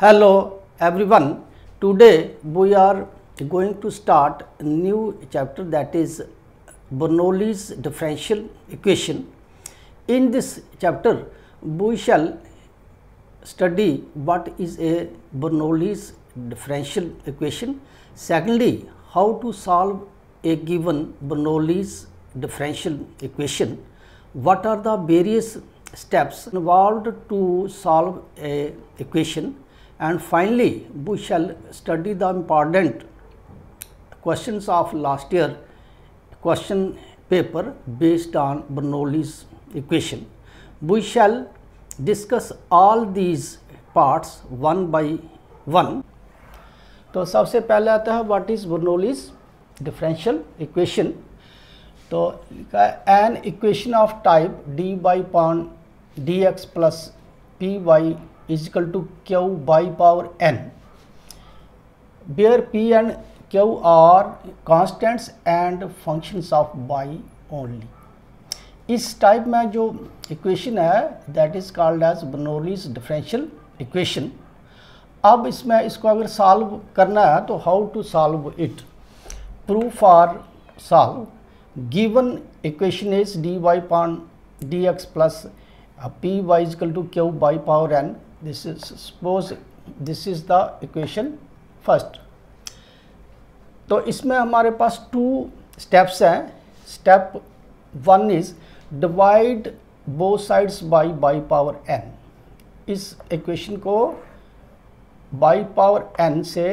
Hello everyone. Today we are going to start a new chapter, that is Bernoulli's differential equation. In this chapter we shall study what is a Bernoulli's differential equation. Secondly, how to solve a given Bernoulli's differential equation. What are the various steps involved to solve a equation. And finally, we shall study the important questions of last year question paper based on Bernoulli's equation. We shall discuss all these parts one by one. तो सबसे पहले आता है what is Bernoulli's differential equation. तो an equation of type D by upon D x plus P Y is equal to q by power n, where p and q are constants and functions of y only. इस type में जो equation है that is called as Bernoulli's differential equation. अब इसमें इसको अगर solve करना है तो how to solve it. Proof for solve given equation is D Y upon D x plus P Y is equal to Q by power N. This is suppose this is the equation first. तो इसमें हमारे पास two steps हैं. Step one is divide both sides by power n. इस equation को by power n से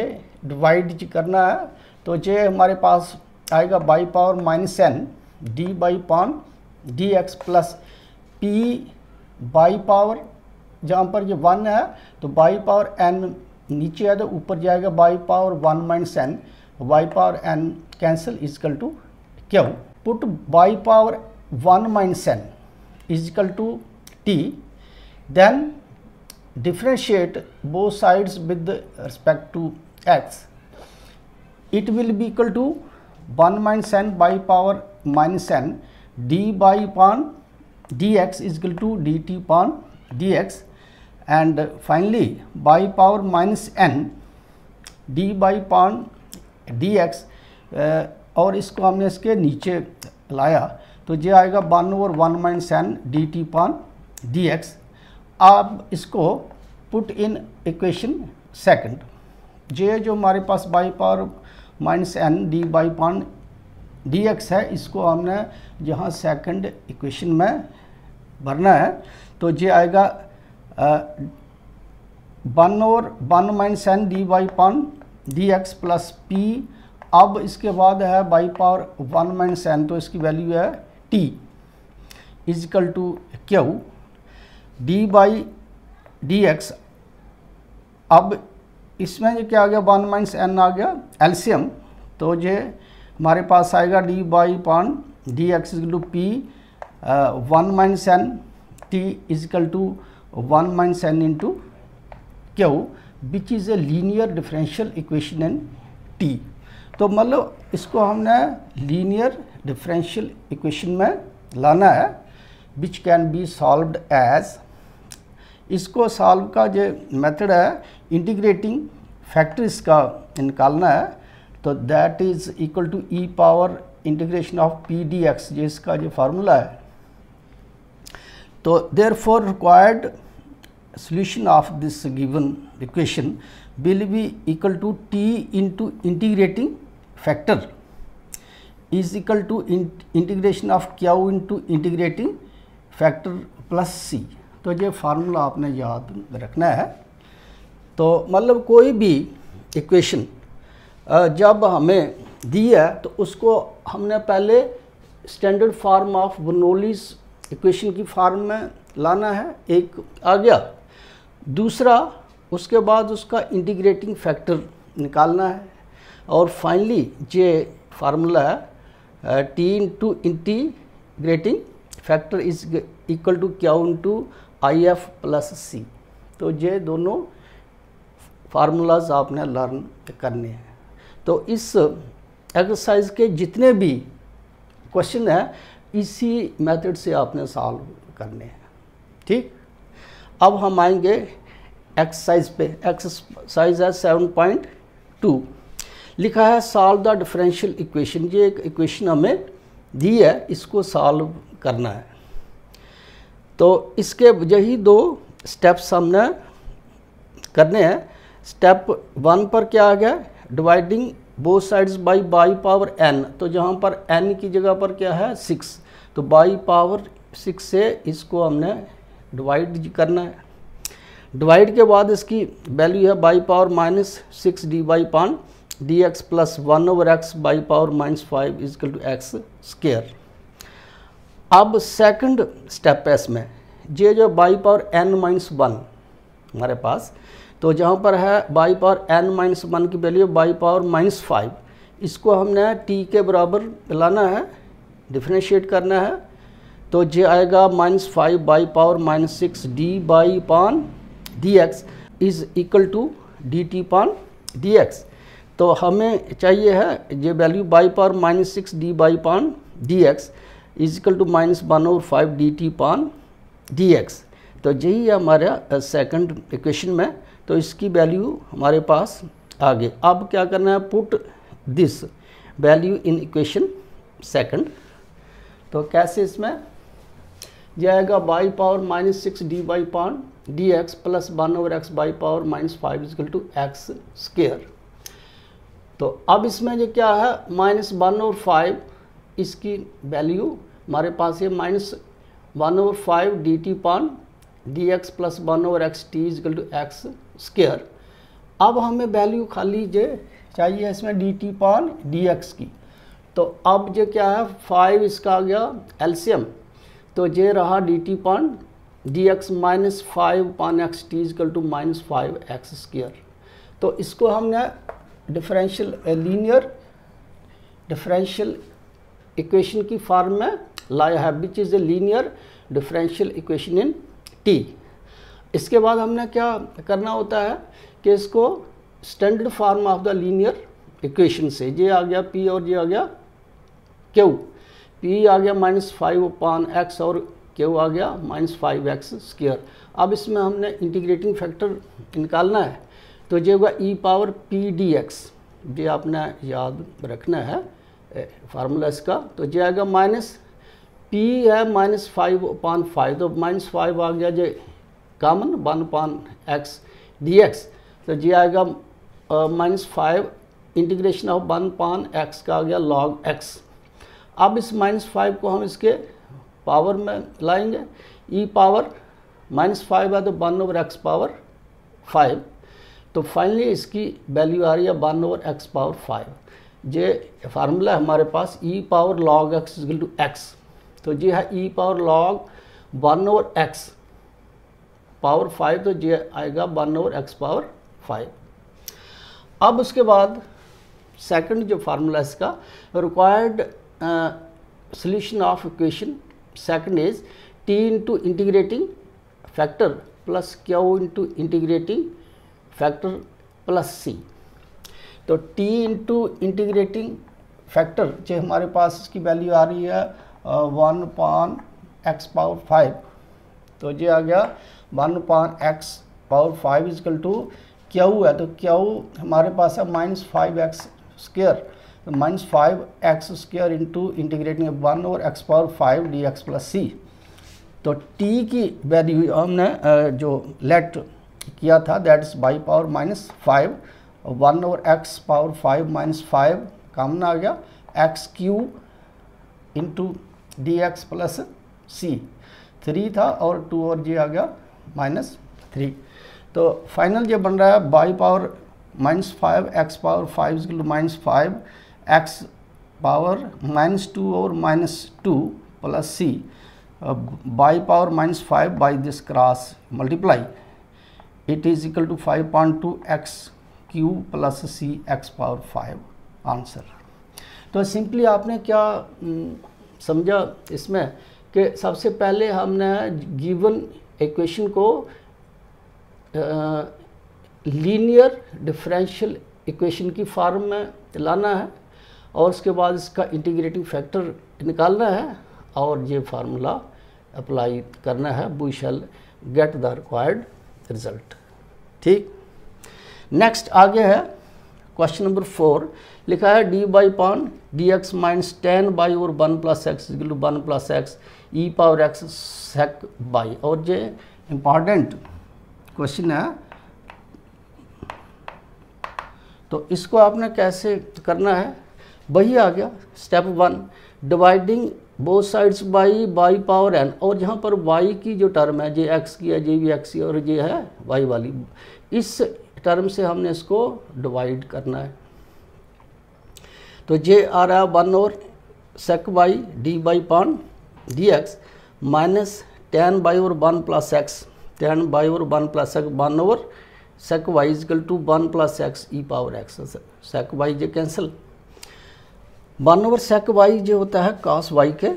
divide करना है. तो ये हमारे पास आएगा by power minus n D by upon D x plus P by power, जहाँ पर ये 1 है तो बाई पावर n नीचे है तो ऊपर जाएगा y power 1 minus n, y power n cancel is equal to q. Put y power 1 minus n is equal to t. Then differentiate both sides with respect to x. It will be equal to 1 minus n y power minus n D by upon D x is equal to d T upon D x. And finally y power minus n D by upon D x, और इसको हमने इसके नीचे लाया तो ये आएगा 1 over 1 minus n D T upon D x. अब इसको पुट इन इक्वेशन सेकंड. ये जो हमारे पास Y power minus n D by upon D X है इसको हमने यहाँ सेकंड इक्वेशन में भरना है. तो ये आएगा 1 over 1 minus n D by upon D x plus p. अब इसके बाद है बाई पावर 1 माइनस n, तो इसकी वैल्यू है t is equal to q d by d x. अब इसमें ये क्या आ गया 1 माइनस n आ गया एलसीएम. तो ये हमारे पास आएगा d by upon D x is equal to p 1 minus n t is equal to 1 minus n into q which is a linear differential equation in t. तो मतलब इसको हमने लीनियर डिफरेंशियल इक्वेशन में लाना है which can be solved as. इसको solve का जो मेथड है इंटीग्रेटिंग फैक्टर इसका निकालना है. तो that is equal to E power integration of P D x, ये इसका जो फार्मूला है. तो therefore required solution of this given equation will be equal to t into integrating factor is equal to integration of q into integrating factor plus c. तो ये formula आपने याद रखना है. तो मतलब कोई भी इक्वेशन जब हमें दी है तो उसको हमने पहले standard form of Bernoulli's equation की फॉर्म में लाना है, एक आ गया. दूसरा उसके बाद उसका इंटीग्रेटिंग फैक्टर निकालना है. और फाइनली ये फार्मूला है T into integrating factor is equal to Q into I F plus C. तो ये दोनों फार्मूलाज आपने लर्न करने हैं. तो इस एक्सरसाइज के जितने भी क्वेश्चन हैं इसी मेथड से आपने सॉल्व करने हैं. ठीक. अब हम आएंगे एक्सरसाइज पे, एक्सरसाइज है 7.2 लिखा है सॉल्व द डिफरेंशियल इक्वेशन। ये एक इक्वेशन हमें दी है, इसको सॉल्व करना है। तो इसके यही 2 स्टेप्स हमने करने हैं। स्टेप 1 पर क्या आ गया, dividing both sides by power n। तो जहाँ पर n की जगह पर क्या है 6, तो बाई पावर 6 से इसको हमने डिवाइड करना है। डिवाइड के बाद इसकी वैल्यू है y power -6 dy upon dx plus 1/x y power -5 is equal to x square. अब सेकंड स्टेप है इसमें, ये जो बाई पावर n-1 हमारे पास, तो जहाँ पर है बाई पावर n-1 की वैल्यू बाई पावर -5, इसको हमने t के बराबर लाना है, डिफरेंशिएट करना है। तो ये आएगा -5 y power -6 dy upon dx is equal to dt upon dx। तो हमें चाहिए है ये value y power -6 dy upon dx is equal to -1/5 dt upon dx। तो यही है हमारा सेकंड इक्वेशन में, तो इसकी वैल्यू हमारे पास आ गई। अब क्या करना है, put this value in equation second. तो कैसे, इसमें जाएगा y power -6 dy upon dx plus 1/x y power -5 is equal to x square. तो अब इसमें जो क्या है -1/5, इसकी वैल्यू हमारे पास है -1/5 dt upon dx plus 1/x t is equal to x square. अब हमें वैल्यू खाली जो चाहिए इसमें dt पान dx की। तो अब जो क्या है 5 इसका आ गया एलसीएम, तो ये रहा dt upon dx -5 upon x t is equal to -5x square. तो इसको हमने डिफरेंशियल इक्वेशन की फॉर्म में लाया है, विच is a linear differential equation in t। इसके बाद हमने क्या करना होता है कि इसको standard form of the linear equation से, ये आ गया p और ये आ गया q, p आ गया -5 पान x और q आ गया -5x स्क्वायर। अब इसमें हमने इंटीग्रेटिंग फैक्टर निकालना है, तो ये होगा e पावर p dx, ये आपने याद रखना है फार्मूला इसका। तो ये आएगा p है -5/5, तो -5 आ गया ये कॉमन 1/x dx, तो ये आएगा -5 इंटीग्रेशन ऑफ 1/x का आ गया log x। अब इस -5 को हम इसके पावर में लाएंगे, e पावर -5 है तो 1/x पावर 5, तो फाइनली इसकी वैल्यू आ रही है 1/x पावर 5। ये फार्मूला है हमारे पास e power log x equal to x, तो ये है e power log 1/x power 5, तो ये आएगा 1/x पावर 5। अब उसके बाद सेकंड जो फार्मूला इसका, required solution of equation second is t into integrating factor plus q into integrating factor plus c। तो t इंटू इंटीग्रेटिंग फैक्टर जो हमारे पास इसकी वैल्यू आ रही है 1/x पावर 5, तो ये आ गया 1/x power 5 is equal to q है, तो q हमारे पास है -5x स्क्वायर, तो -5x square into integrating 1/x power 5 dx plus c। तो t की वैल्यू हमने जो लेट किया था that is Y power -5, 1/x power 5 -5 common आ गया, x³ into dx plus c, 3 था और 2 और जी आ गया -3। तो फाइनल ये बन रहा है y power -5x power 5 equal to -5x power -2 और -2 plus c y power -5 by this cross multiply, it is equal to 5.2x³ plus c x power 5 answer. तो सिंपली आपने क्या समझा इसमें कि सबसे पहले हमने गिवन इक्वेशन को लीनियर डिफरेंशियल इक्वेशन की फॉर्म में लाना है और उसके बाद इसका इंटीग्रेटिंग फैक्टर निकालना है और ये फार्मूला अप्लाई करना है, we shall get the required result. ठीक। नेक्स्ट आगे है क्वेश्चन नंबर 4, लिखा है d by upon D x minus 10 y और 1 plus x equal to 1 plus x E power x sec y. और ये इम्पॉर्टेंट क्वेश्चन है, तो इसको आपने कैसे करना है, वही आ गया step 1, dividing both sides by power n. और यहाँ पर y की जो टर्म है, जे एक्स की है, जे भी एक्स की, और ये है y वाली, इस टर्म से हमने इसको डिवाइड करना है। तो जे आ रहा है 1 और सेक by d by upon D x minus 10 y और 1 प्लस एक्स, 10 बाई और 1 प्लस एक्स 1 और sec Y is equal to 1 plus x E power x. Sec Y जे कैंसिल, 1 ओवर सेक वाई जो होता है कास वाई के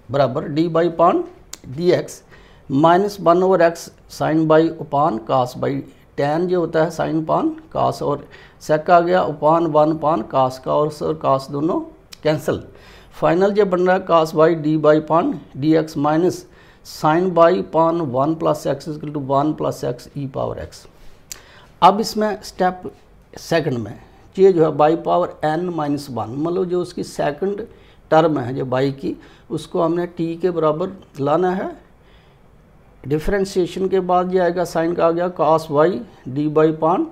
बराबर D by upon D x minus 1 over X sine Y upon cos Y, tan जो होता है sign पान कास, और सेक आ गया उपान 1 पान कास का, और कास दोनों कैंसिल। फाइनल जो बन रहा है cos y d by upon D x minus sine y upon 1 plus x equal to 1 plus x E power x. अब इसमें स्टेप सेकंड में ये जो है बाई पावर n माइनस 1, मतलब जो उसकी सेकंड टर्म है जो बाई की, उसको हमने t के बराबर लाना है। डिफ्रेंशिएशन के बाद ये आएगा साइन का आ गया cos y D by upon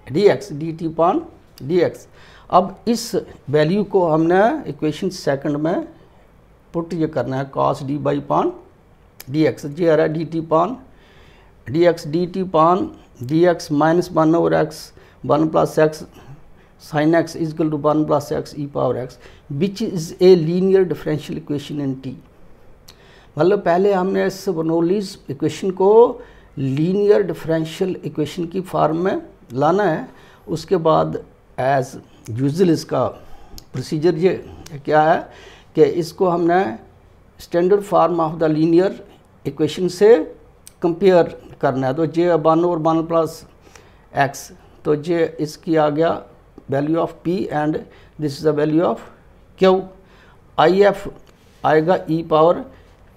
D x d T upon D x. अब इस वैल्यू को हमने इक्वेशन सेकंड में पुट ये करना है, cos d by upon D x, ये आ रहा है d T upon D x d T upon D x minus 1 over x 1 plus x sine x is equal to 1 plus x E power x which is a linear differential equation in t. मतलब पहले हमने इस Bernoulli's equation को linear differential equation की form में लाना है। उसके बाद एज यूजुअल इसका प्रोसीजर ये क्या है कि इसको हमने standard form of the linear equation से कंपेयर करना है। तो जे 1 और 1 प्लस एक्स, तो जे इसकी आ गया value of p and this is the value of q। I F आएगा e power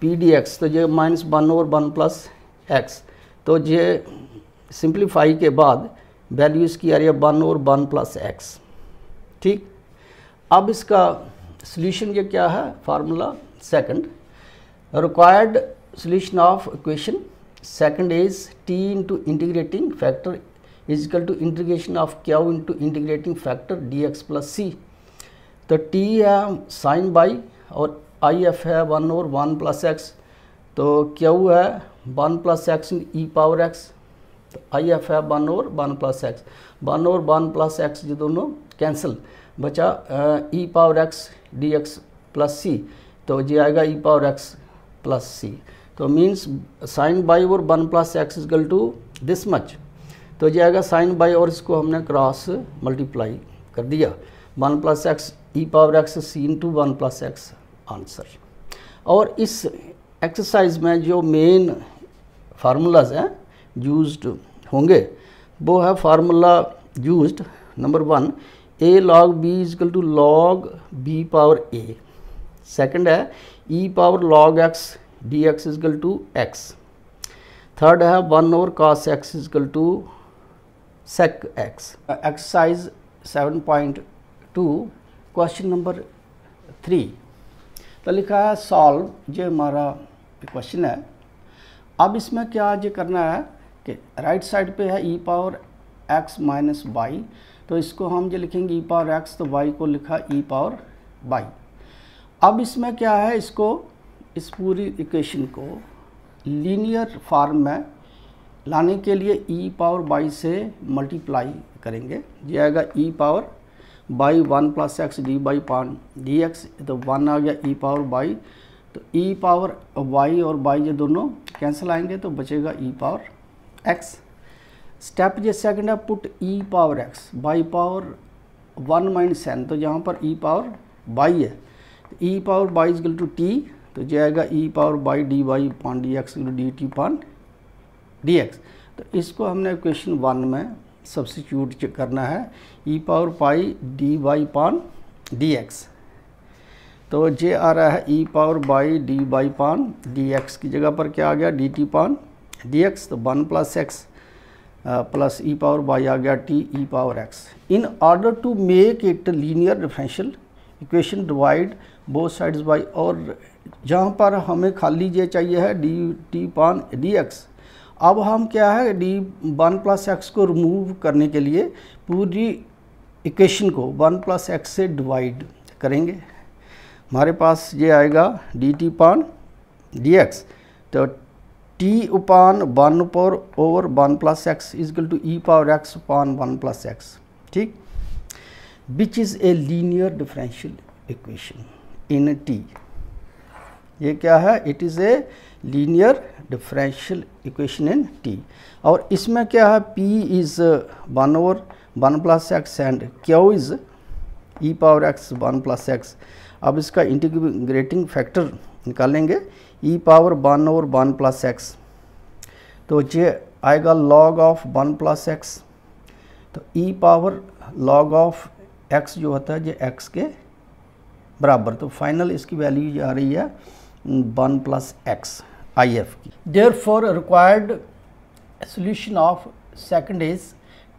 p D x, तो ये माइनस 1 और 1 प्लस एक्स, तो ये सिंप्लीफाई के बाद वैल्यू इसकी आ रही है 1 और 1 प्लस एक्स। ठीक, अब इसका सॉल्यूशन ये क्या है, formula second, required solution of equation second is t into integrating factor is equal to integration of q into integrating factor dx plus c। तो t है साइन बाई और आई एफ है 1 और 1 प्लस एक्स, तो q है 1 plus x ई power x, तो I F है 1 और 1 प्लस एक्स, 1 और 1 प्लस एक्स ये दोनों कैंसिल, बचा E power X D x plus C, तो ये आएगा E power X plus C. तो मीन्स साइन बाई और 1 plus X is equal to this much, तो ये आएगा साइन बाई और इसको हमने क्रॉस मल्टीप्लाई कर दिया, 1 प्लस एक्स ई पावर एक्स सी इंटू 1 प्लस एक्स आंसर। और इस एक्सरसाइज में जो मेन फार्मूलाज हैं यूज्ड होंगे वो है formula used number 1 a log b is equal to log b power a, second है e power log x dx is equal to x, third है 1 और cos x is equal to sec x। Exercise 7.2 question number 3, तो लिखा है solve, ये हमारा question है। अब इसमें क्या ये करना है कि राइट साइड पे है e power x minus y, तो इसको हम जो लिखेंगे e पावर x, तो y को लिखा e पावर y। अब इसमें क्या है, इसको इस पूरी इक्वेशन को लीनियर फॉर्म में लाने के लिए e पावर y से मल्टीप्लाई करेंगे, ये आएगा e power by 1 plus X D by upon D x, तो 1 आ गया e पावर y, तो e पावर y और y ये दोनों कैंसिल आएंगे, तो बचेगा e पावर x। स्टेप ये सेकंड है, put e power x by power 1 minus n, तो यहाँ पर e पावर y है, तो e power y is equal to t, तो ये आएगा e power y d y upon D x d T upon D x. तो इसको हमने इक्वेशन 1 में सब्स्टिट्यूट करना है, e पावर पाई d y upon D x, तो ये आ रहा है e power y d y upon D x की जगह पर क्या आ गया d T upon D x, तो 1 plus x plus e power y आ गया t e power x. In order to make it linear differential equation divide both sides by, और जहाँ पर हमें खाली ये चाहिए है d T upon D x, अब हम क्या है डी 1 प्लस एक्स को रिमूव करने के लिए पूरी इक्वेशन को 1 प्लस एक्स से डिवाइड करेंगे। हमारे पास ये आएगा D T upon D x, तो टी उपान 1 पर over 1 plus X is equal to E power X upon 1 plus X, ठीक, which is a linear differential equation in T. ये क्या है, it is a linear differential equation in T. और इसमें क्या है, P is 1 over 1 plus X and Q is E power X 1 plus X. अब इसका इंटीग्रेटिंग फैक्टर निकालेंगे ई पावर 1 ओवर 1 प्लस एक्स, तो ये आएगा लॉग ऑफ 1 प्लस एक्स, तो ई पावर लॉग ऑफ एक्स जो होता है ये एक्स के बराबर, तो फाइनल इसकी वैल्यू आ रही है 1 प्लस एक्स आई एफ की। Therefore required solution of second is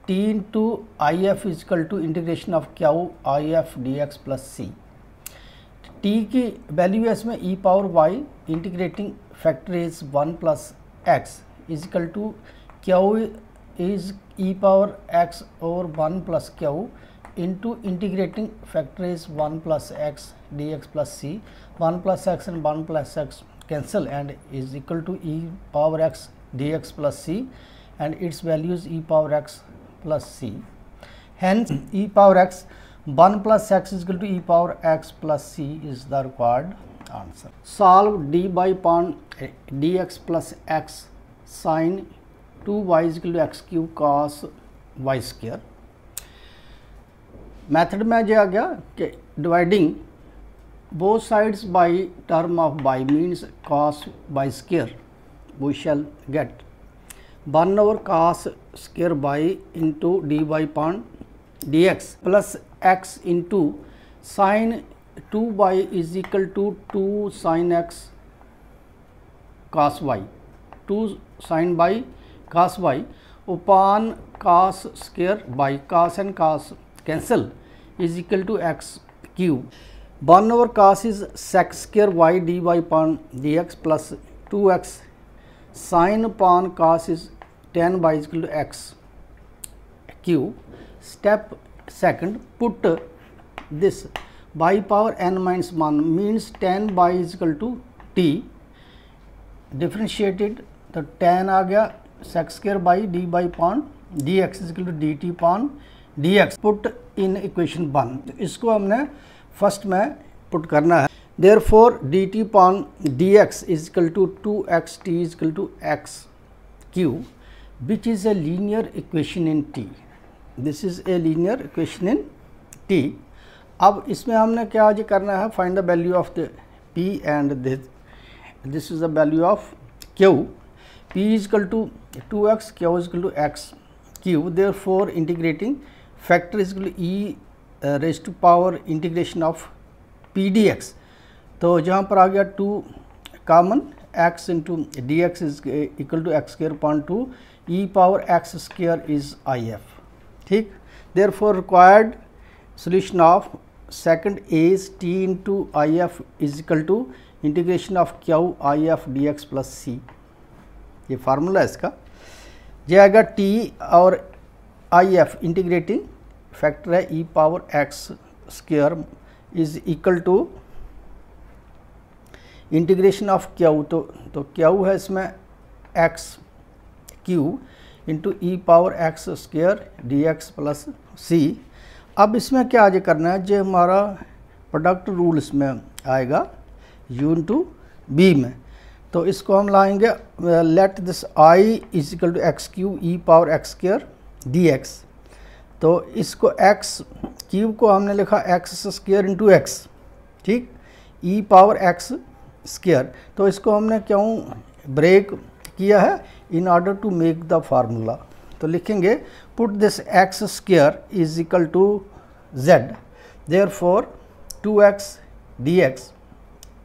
T into I F is equal to integration of Q I F D x plus C. T की वैल्यू है इसमें E power Y, integrating factor is 1 plus X is equal to Q is E power X और 1 plus Q into integrating factor is 1 plus X D x plus C. 1 plus X and 1 plus x cancel and is equal to e power x dx plus c, and its value is e power x plus c. Hence e power x 1 plus x is equal to e power x plus c is the required answer. Solve d by upon dx plus x sin 2y is equal to x cube cos y square. Method में जो आ गया कि dividing both sides by term of y means cos y square, we shall get 1 over cos square y into dy upon dx plus x into sin 2y is equal to 2 sin x cos y, 2 sin y cos y upon cos square y, cos and cos cancel is equal to x cube. 1 over cos is sec square y dy upon dx plus 2x sin upon cos is tan y is equal to x cube. Step second, put this y power n minus 1 means tan y is equal to t, differentiated तो tan आ गया sec square y dy upon dx is equal to dt upon dx, put in equation 1। तो इसको हमने first में put करना है। Therefore d T upon D x is equal to 2x t is equal to x q which is a linear equation in t. This is a linear equation in t. अब इसमें हमने क्या जी करना है, find the value of the p and this is the value of q। p is equal to 2x, q is equal to x q. Therefore integrating factor is equal to e raise to power integration of P D x, तो जहाँ पर आ गया 2 common x into D x is equal to X square upon 2 E power X square is I F, ठीक। Therefore required solution of second is T into I F is equal to integration of Q I F D x plus C. ये formula है इसका। ये आएगा T और I F integrating factor है E power x square is equal to integration of Q, तो Q है इसमें एक्स क्यू इंटू ई power x square D x plus C. अब इसमें क्या आज करना है, जो हमारा प्रोडक्ट रूल इसमें आएगा u इंटू बी में, तो इसको हम लाएंगे let this I is equal to x q e power x square D x, तो इसको एक्स क्यूब को हमने लिखा एक्स स्क्वायर इंटू एक्स, ठीक, ई पावर एक्स स्क्वायर, तो इसको हमने क्यों ब्रेक किया है, in order to make the formula. तो लिखेंगे put this x square is equal to z, therefore 2x dx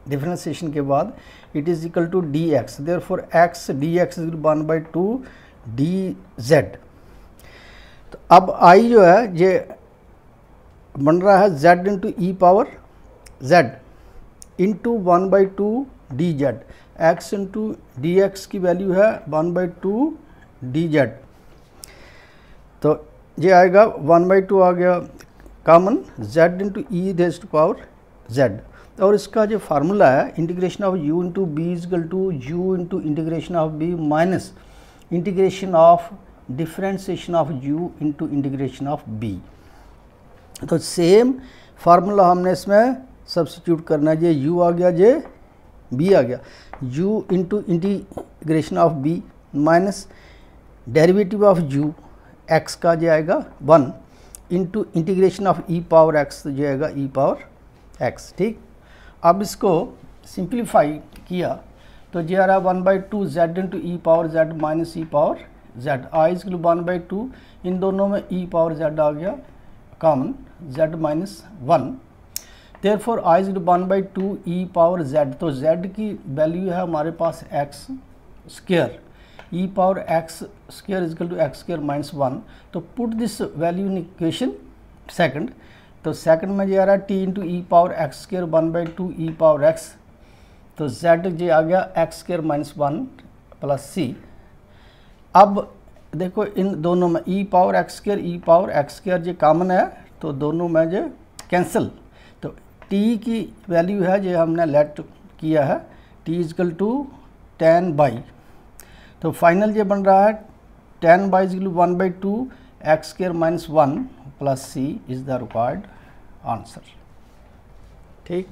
differentiation के बाद it is equal to dx, therefore x dx is 1/2 dz, अब आई जो है ये बन रहा है z इंटू ई power z into 1/2 D Z, X into D x की वैल्यू है 1/2 डी जेड, तो ये आएगा 1/2 आ गया common, z into e raise to power z। और इसका जो फार्मूला है integration of u into b is equal to u into integration of b minus integration of differentiation of u into integration of b। तो सेम फार्मूला हमने इसमें substitute करना है, ये u आ गया, ये b आ गया, u into integration of b minus derivative of u x का जो आएगा 1 into integration of e power x जो आएगा e पावर x। ठीक, अब इसको सिंप्लीफाई किया तो ये आ रहा है 1/2 z into E power z minus e power z, I is equal 1/2, इन दोनों में e पावर z आ गया common, z minus 1, therefore I is equal 1/2 e power z, तो z की वैल्यू है हमारे पास x square, e power x square is equal to x square minus 1, तो put this value in equation second, तो सेकंड में ये आ रहा है t इंटू ई power X square 1/2 e power x, तो z जे आ गया x square minus 1 plus c। अब देखो इन दोनों में ई पावर एक्स स्क्र जे कॉमन है, तो दोनों में जो कैंसिल, तो t की वैल्यू है जो हमने लेट किया है t इजकल टू 10/, तो फाइनल ये बन रहा है 10/, is equal 1/2 x square minus 1 plus c is the required answer. ठीक।